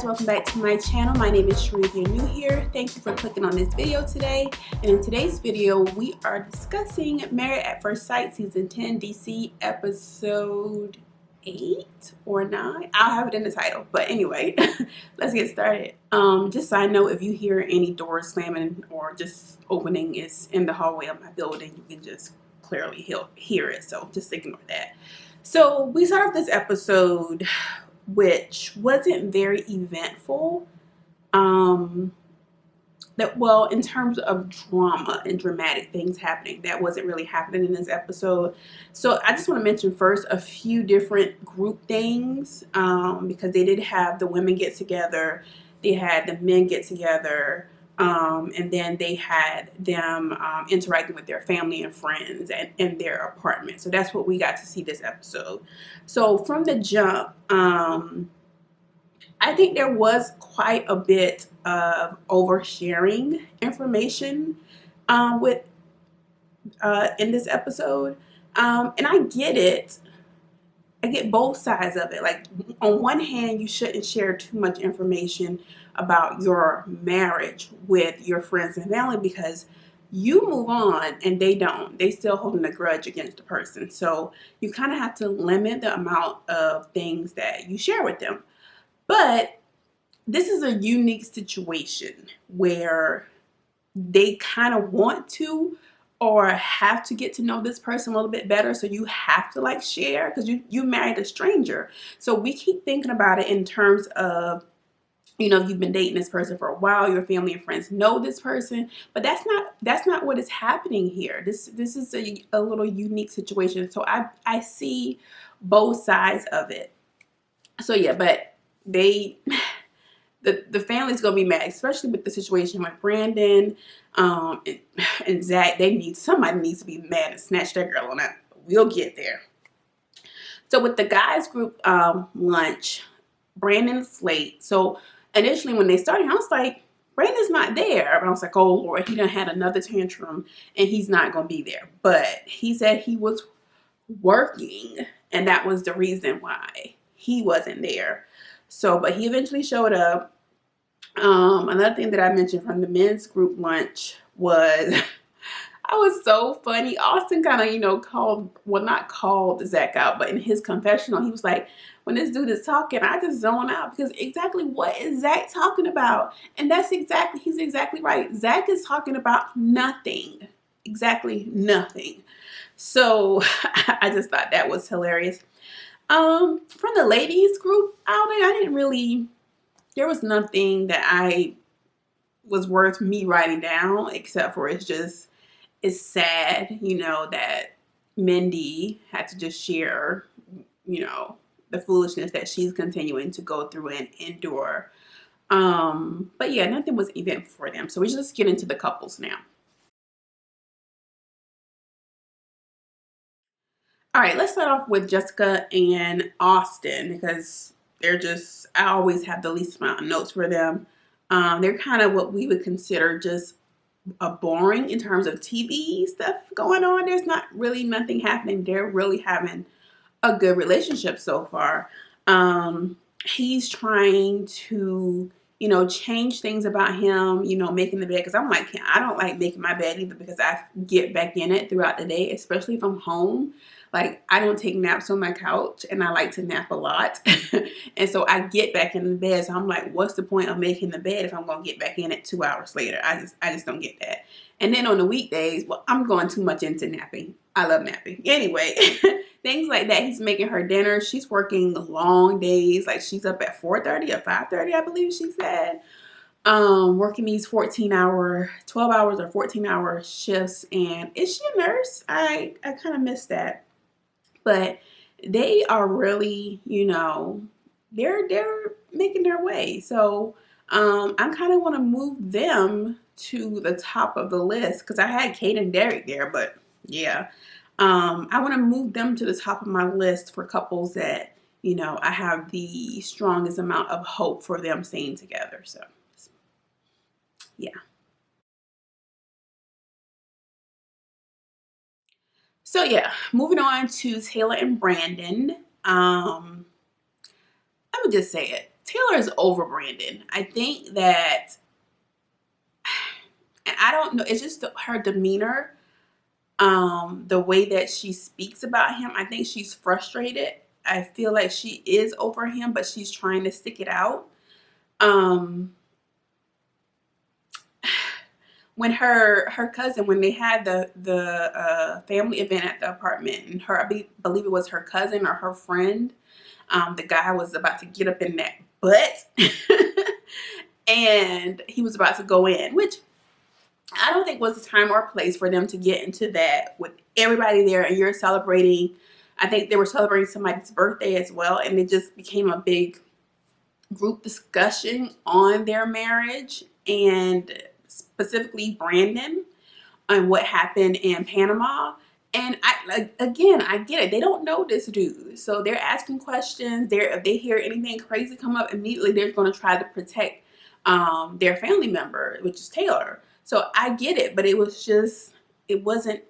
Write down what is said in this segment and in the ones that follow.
welcome back to my channel. My name is Sheree. If you're new here, thank you for clicking on this video today. And in today's video, we are discussing Married at First Sight Season 10 DC Episode 8 or 9. I'll have it in the title, but anyway, let's get started. Just side note, if you hear any doors slamming or just opening is in the hallway of my building, you can just clearly hear it, so just ignore that. So we start off this episode, which wasn't very eventful. In terms of drama and dramatic things happening, that wasn't really happening in this episode. So I just want to mention first a few different group things, because they did have the women get together, they had the men get together, and then they had them interacting with their family and friends in their apartment. So that's what we got to see this episode. So from the jump, I think there was quite a bit of oversharing information in this episode, and I get it. I get both sides of it. Like, on one hand, you shouldn't share too much information about your marriage with your friends and family because you move on and they don't. They still holding a grudge against the person. So you kind of have to limit the amount of things that you share with them. But this is a unique situation where they kind of want to or have to get to know this person a little bit better. So you have to like share because you married a stranger. So we keep thinking about it in terms of, you've been dating this person for a while, your family and friends know this person, but that's not what is happening here. This is a little unique situation. So I see both sides of it. So yeah, but the family's gonna be mad, especially with the situation with Brandon and Zach. Somebody needs to be mad and snatch that girl on up. We'll get there. So with the guys group lunch, Brandon's late. So initially when they started, I was like, Brandon's not there. But I was like, oh Lord, he done had another tantrum and he's not gonna be there. But he said he was working and that was the reason why he wasn't there. So, but he eventually showed up. Another thing that I mentioned from the men's group lunch was, I was so funny. Austin kind of, not called Zach out, but in his confessional, he was like, when this dude is talking, I just zone out because exactly what is Zach talking about? And he's exactly right. Zach is talking about nothing, exactly nothing. So I just thought that was hilarious. From the ladies group outing, there was nothing that I was worth me writing down, except for it's sad, that Mindy had to just share, the foolishness that she's continuing to go through and endure. But yeah, nothing was eventful for them. So we just get into the couples now. All right, let's start off with Jessica and Austin because I always have the least amount of notes for them. They're kind of what we would consider just a boring in terms of TV stuff going on. There's not really nothing happening. They're really having a good relationship so far. He's trying to, change things about him, making the bed. Because I'm like, I don't like making my bed either because I get back in it throughout the day, especially if I'm home. Like, I don't take naps on my couch and I like to nap a lot. And so I get back in the bed. So I'm like, what's the point of making the bed if I'm going to get back in it 2 hours later? I just don't get that. And then on the weekdays, I'm going too much into napping. I love napping. Anyway, things like that. He's making her dinner. She's working long days. Like, she's up at 4:30 or 5:30, I believe she said. Working these 12 hours or 14-hour shifts. And is she a nurse? I kind of missed that. But they are really, they're making their way. So I kind of want to move them to the top of the list because I had Kate and Derek there, but yeah. I want to move them to the top of my list for couples that, I have the strongest amount of hope for them staying together. So yeah. So yeah, moving on to Taylor and Brandon. I would just say it. Taylor is over Brandon. I think that, and I don't know, it's just her demeanor, the way that she speaks about him. I think she's frustrated. I feel like she is over him, but she's trying to stick it out. When her cousin, when they had the family event at the apartment, and I believe it was her cousin or her friend, the guy was about to get up in that butt and he was about to go in, which I don't think was the time or place for them to get into that with everybody there, and you're celebrating. I think they were celebrating somebody's birthday as well, and it just became a big group discussion on their marriage, and specifically Brandon and what happened in Panama. And I get it. They don't know this dude, so they're asking questions. If they hear anything crazy come up, immediately they're going to try to protect their family member, which is Taylor. So I get it, but it just wasn't.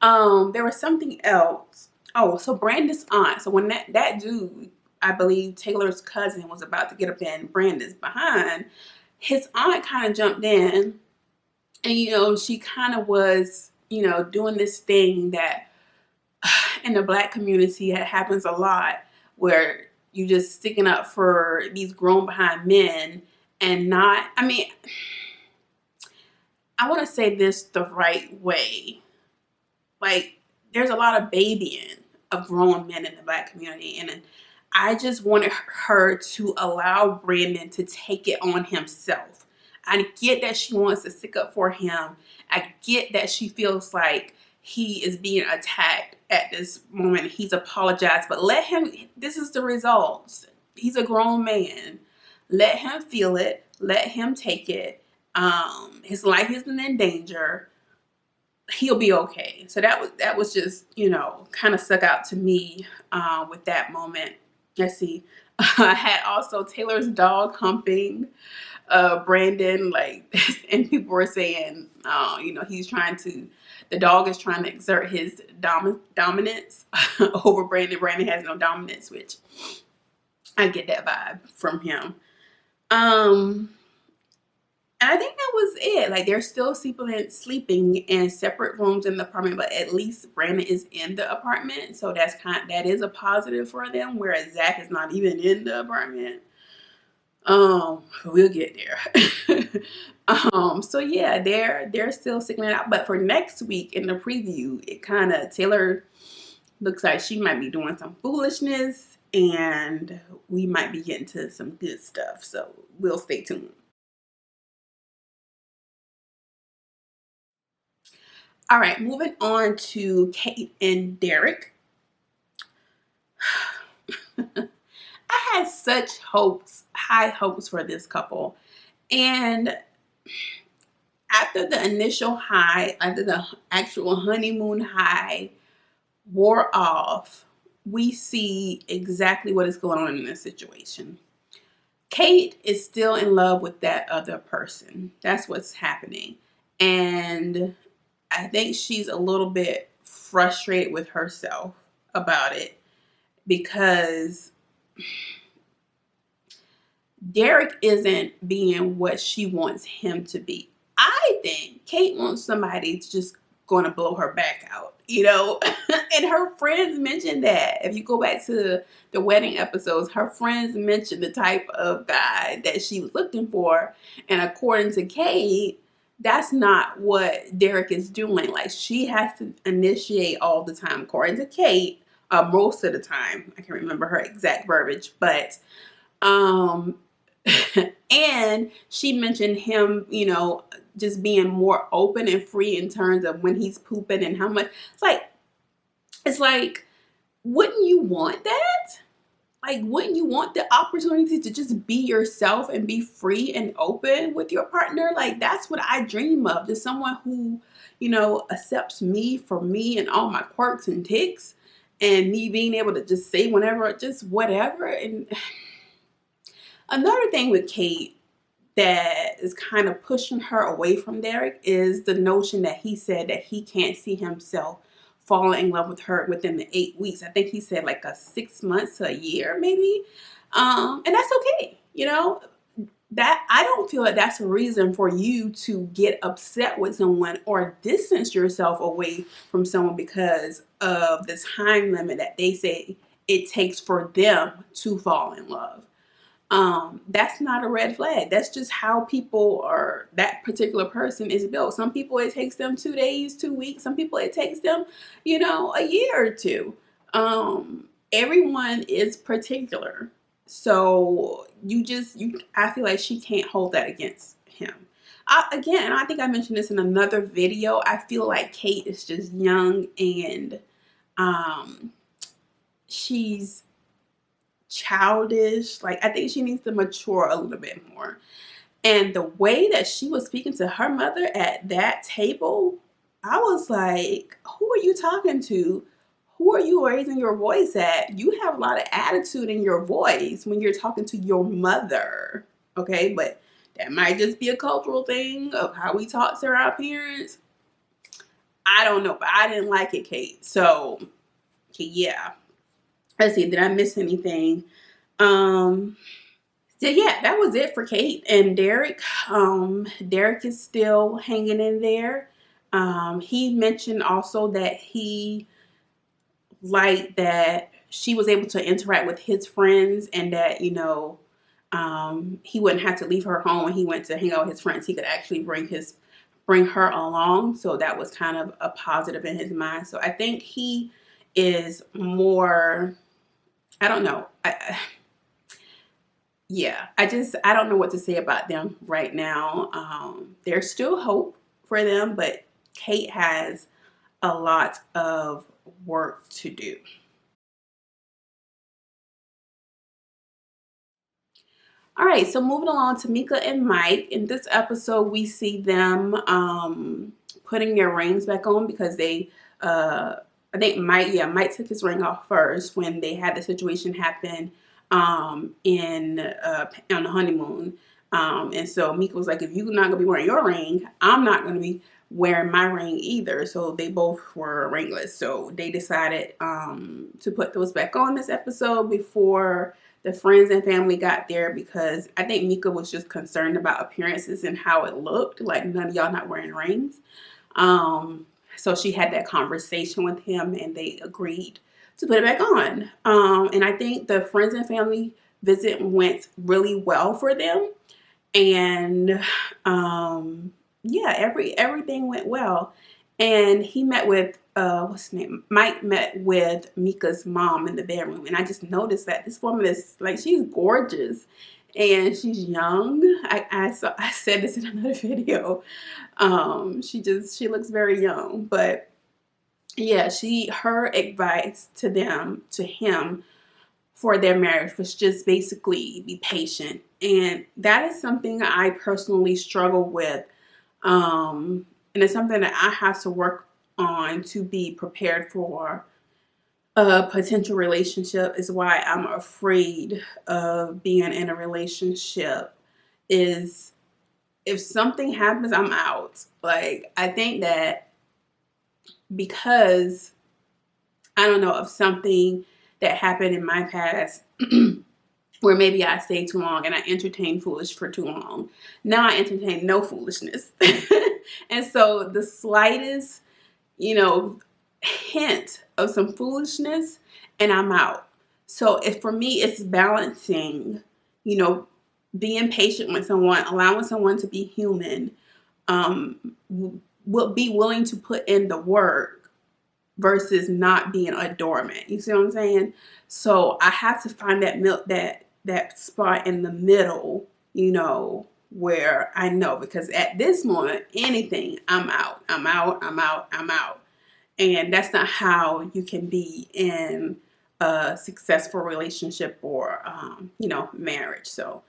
There was something else. Oh, so Brandon's aunt. So when that dude, I believe Taylor's cousin, was about to get up in Brandon's behind, his aunt kind of jumped in, and she kind of was, doing this thing that in the Black community it happens a lot, where you just sticking up for these grown behind men and not. I mean, I want to say this the right way. Like, there's a lot of babying of grown men in the Black community, and I just wanted her to allow Brandon to take it on himself. I get that she wants to stick up for him. I get that she feels like he is being attacked at this moment. He's apologized, but let him, this is the results. He's a grown man. Let him feel it. Let him take it. His life isn't in danger. He'll be okay. So that was just, kind of stuck out to me with that moment. Let's see. I had also Taylor's dog humping Brandon, and people were saying, the dog is trying to exert his dominance over Brandon. Brandon has no dominance, which I get that vibe from him. And I think that was it. Like, they're still sleeping in separate rooms in the apartment, but at least Brandon is in the apartment, so that is a positive for them. Whereas Zach is not even in the apartment. We'll get there. So yeah, they're still sticking it out. But for next week in the preview, Taylor looks like she might be doing some foolishness, and we might be getting to some good stuff. So we'll stay tuned. All right, moving on to Kate and Derek. I had such high hopes for this couple. And after the initial high, after the actual honeymoon high wore off, we see exactly what is going on in this situation. Kate is still in love with that other person. That's what's happening. And I think she's a little bit frustrated with herself about it, because Derek isn't being what she wants him to be. I think Kate wants somebody that's just going to blow her back out, and her friends mentioned that. If you go back to the wedding episodes, her friends mentioned the type of guy that she was looking for. And according to Kate, that's not what Derek is doing. Like, she has to initiate all the time, according to Kate, most of the time. I can't remember her exact verbiage, but and she mentioned him, just being more open and free in terms of when he's pooping and how much. It's like, wouldn't you want that? Like, wouldn't you want the opportunity to just be yourself and be free and open with your partner? Like, that's what I dream of. Just someone who, accepts me for me and all my quirks and tics, and me being able to just say whenever, just whatever. And another thing with Kate that is kind of pushing her away from Derek is the notion that he said that he can't see himself falling in love with her within the 8 weeks. I think he said like a 6 months to a year, maybe. And that's okay. That I don't feel like that's a reason for you to get upset with someone or distance yourself away from someone because of the time limit that they say it takes for them to fall in love. That's not a red flag. That's just how people are, that particular person is built. Some people it takes them 2 days, 2 weeks. Some people it takes them, a year or two. Everyone is particular. So I feel like she can't hold that against him. I think I mentioned this in another video. I feel like Kate is just young and she's childish. Like, I think she needs to mature a little bit more. And the way that she was speaking to her mother at that table, I was like, who are you talking to? Who are you raising your voice at? You have a lot of attitude in your voice when you're talking to your mother. Okay, but that might just be a cultural thing of how we talk to our parents. I don't know, but I didn't like it, Kate. So, yeah. Let's see, did I miss anything? So yeah, that was it for Kate and Derek. Derek is still hanging in there. He mentioned also that he liked that she was able to interact with his friends and that, he wouldn't have to leave her home when he went to hang out with his friends. He could actually bring her along. So that was kind of a positive in his mind. So I think he is more, I don't know. I don't know what to say about them right now. There's still hope for them, but Kate has a lot of work to do. All right, so moving along to Tamika and Mike. In this episode, we see them putting their rings back on because I think Mike took his ring off first when they had the situation happen on the honeymoon. And so Mika was like, if you're not gonna be wearing your ring, I'm not gonna be wearing my ring either. So they both were ringless. So they decided to put those back on this episode before the friends and family got there, because I think Mika was just concerned about appearances and how it looked. Like, none of y'all not wearing rings. So she had that conversation with him and they agreed to put it back on. And I think the friends and family visit went really well for them. And everything went well. And he met with what's his name? Mike met with Mika's mom in the bedroom, and I just noticed that this woman is like, she's gorgeous and she's young. I said this in another video. She looks very young, but yeah, her advice to him for their marriage was just basically be patient. And that is something I personally struggle with. And it's something that I have to work on to be prepared for a potential relationship. Is why I'm afraid of being in a relationship. Is if something happens, I'm out. Like, I think that because I don't know of something that happened in my past where maybe I stayed too long and I entertained foolish for too long. Now I entertain no foolishness. And so the slightest, hint of some foolishness and I'm out. So for me, it's balancing, being patient with someone, allowing someone to be human, will be willing to put in the work versus not being a doormat. You see what I'm saying? So I have to find that spot in the middle, where I know, because at this moment, anything, I'm out. And that's not how you can be in a successful relationship or, marriage. So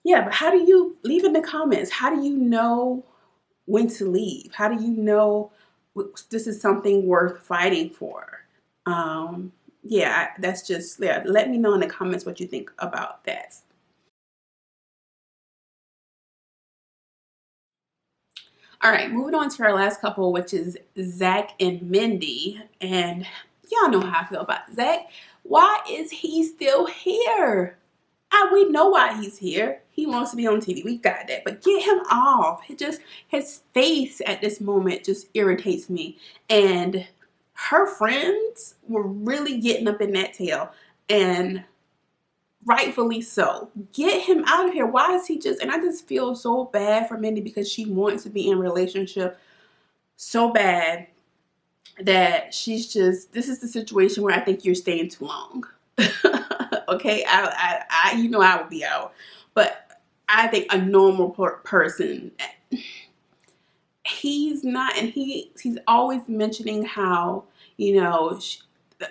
yeah, but how do you leave in the comments? How do you know when to leave? How do you know this is something worth fighting for? Let me know in the comments what you think about that. All right, moving on to our last couple, which is Zach and Mindy. And y'all know how I feel about Zach. Why is he still here? We know why he's here. He wants to be on TV. We got that. But get him off. His face at this moment just irritates me. And her friends were really getting up in that tail. And rightfully so. Get him out of here. Why is he just, and I just feel so bad for Mindy because she wants to be in a relationship so bad that she's just, this is the situation where I think you're staying too long. Okay, I you know I would be out, but I think a normal person, he's not, and he's always mentioning how, you know,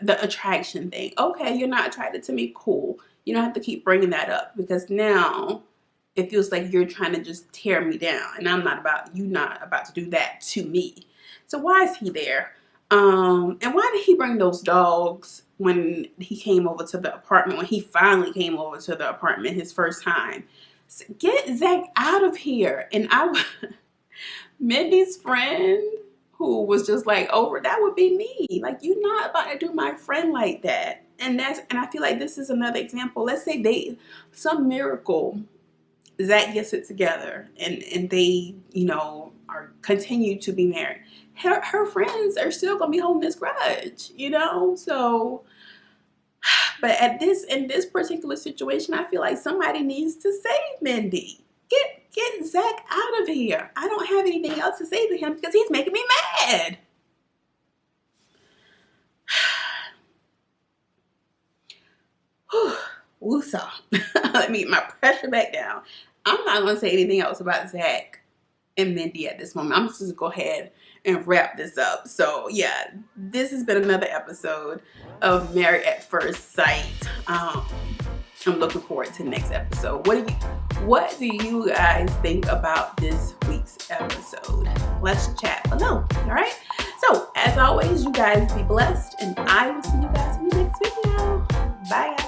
the attraction thing. Okay, you're not attracted to me, cool. You don't have to keep bringing that up because now it feels like you're trying to just tear me down, and I'm not about, you not about to do that to me. So why is he there? And why did he bring those dogs when he came over to the apartment, when he finally came over to the apartment his first time? So get Zach out of here. And Mindy's friend who was just like over, that would be me. Like, you're not about to do my friend like that. And I feel like this is another example. Let's say some miracle, Zach gets it together and they, you know, are continue to be married. Her friends are still gonna be holding this grudge, you know. So, but in this particular situation, I feel like somebody needs to save Mindy. Get Zach out of here. I don't have anything else to say to him because he's making me mad. Woosah. Let me get my pressure back down. I'm not going to say anything else about Zach and Mindy at this moment. I'm just going to go ahead and wrap this up. So yeah, this has been another episode of Married at First Sight. I'm looking forward to the next episode. What do you guys think about this week's episode? Let's chat below. All right. So as always, you guys be blessed, and I will see you guys in the next video. Bye, guys.